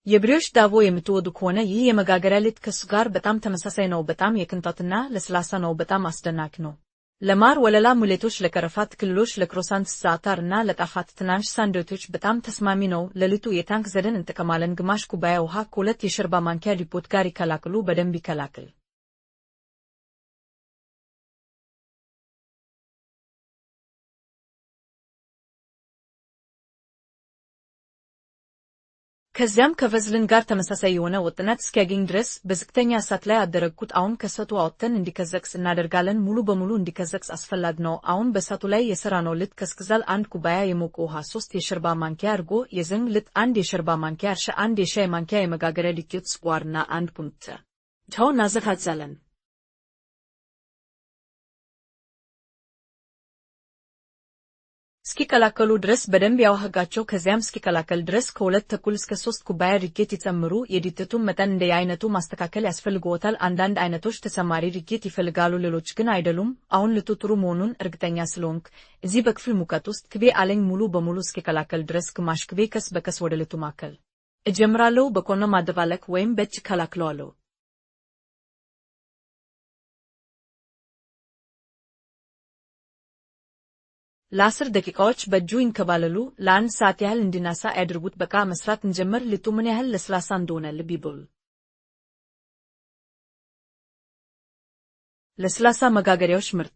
የብሬሽ ዳቦ የምትወዱ ከሆነ ይህ የመጋገሪያ ሊጥ ከሱ ጋር በጣም ተመሳሳይ ነው። በጣም የቅንጣትና ለስላሳ ነው። በጣም አስደናቂ ነው። ለማር ወለላ ሙሌቶች፣ ለቀረፋ ጥቅልሎች፣ ለክሮሳንት ዛታር እና ለጣፋጭ ትናንሽ ሳንድዊቾች በጣም ተስማሚ ነው። ለሊጡ የታንክ ዘዴን እንጠቀማለን። ግማሽ ኩባያ ውሃ ከ2 የሾርባ ማንኪያ ሊፖት ጋር ይቀላቅሉ። በደንብ ይቀላቅል። ከዚያም ከቫዝሊን ጋር ተመሳሳይ የሆነ ወጥነት እስኪያገኝ ድረስ በዝቅተኛ እሳት ላይ አደረግኩት። አሁን ከእሳቱ አውጥተን እንዲቀዘቅዝ እናደርጋለን። ሙሉ በሙሉ እንዲቀዘቅዝ አስፈላጊ ነው። አሁን በእሳቱ ላይ የሰራነው ሊጥ ቀዝቅዟል። 1 ኩባያ የሞቀ ውሃ፣ 3 የሾርባ ማንኪያ እርጎ፣ የዘንግ ሊጥ 1 የሾርባ ማንኪያ እርሾ፣ 1 የሻይ ማንኪያ የመጋገሪያ ዱቄት፣ ስኳርና 1 ፑንት ጨው እናዘጋጃለን። እስኪቀላቀሉ ድረስ በደንብ ያዋህጋቸው። ከዚያም እስኪቀላቀል ድረስ ከ2 ተኩል እስከ 3 ኩባያ ዱቄት ይጨምሩ። የዱቄቱን መጠን እንደ አይነቱ ማስተካከል ያስፈልግዎታል። አንዳንድ አይነቶች ተጨማሪ ዱቄት ይፈልጋሉ፣ ሌሎች ግን አይደሉም። አሁን ሊጡ ጥሩ መሆኑን እርግጠኛ ስለሆንክ እዚህ በክፍል ሙቀት ውስጥ ቅቤ አለኝ። ሙሉ በሙሉ እስኪቀላቀል ድረስ ግማሽ ቅቤ ቀስ በቀስ ወደ ሊጡ ማከል እጀምራለሁ። በኮርኖ ማደባለቅ ወይም በእጅ እቀላቅለዋለሁ። ለ10 ደቂቃዎች በእጁ ይንከባለሉ። ለ1 ሰዓት ያህል እንዲነሳ ያድርጉት። በቃ መስራት እንጀምር። ሊጡ ምን ያህል ለስላሳ እንደሆነ ልብ ይበሉ። ለስላሳ መጋገሪያዎች ምርጥ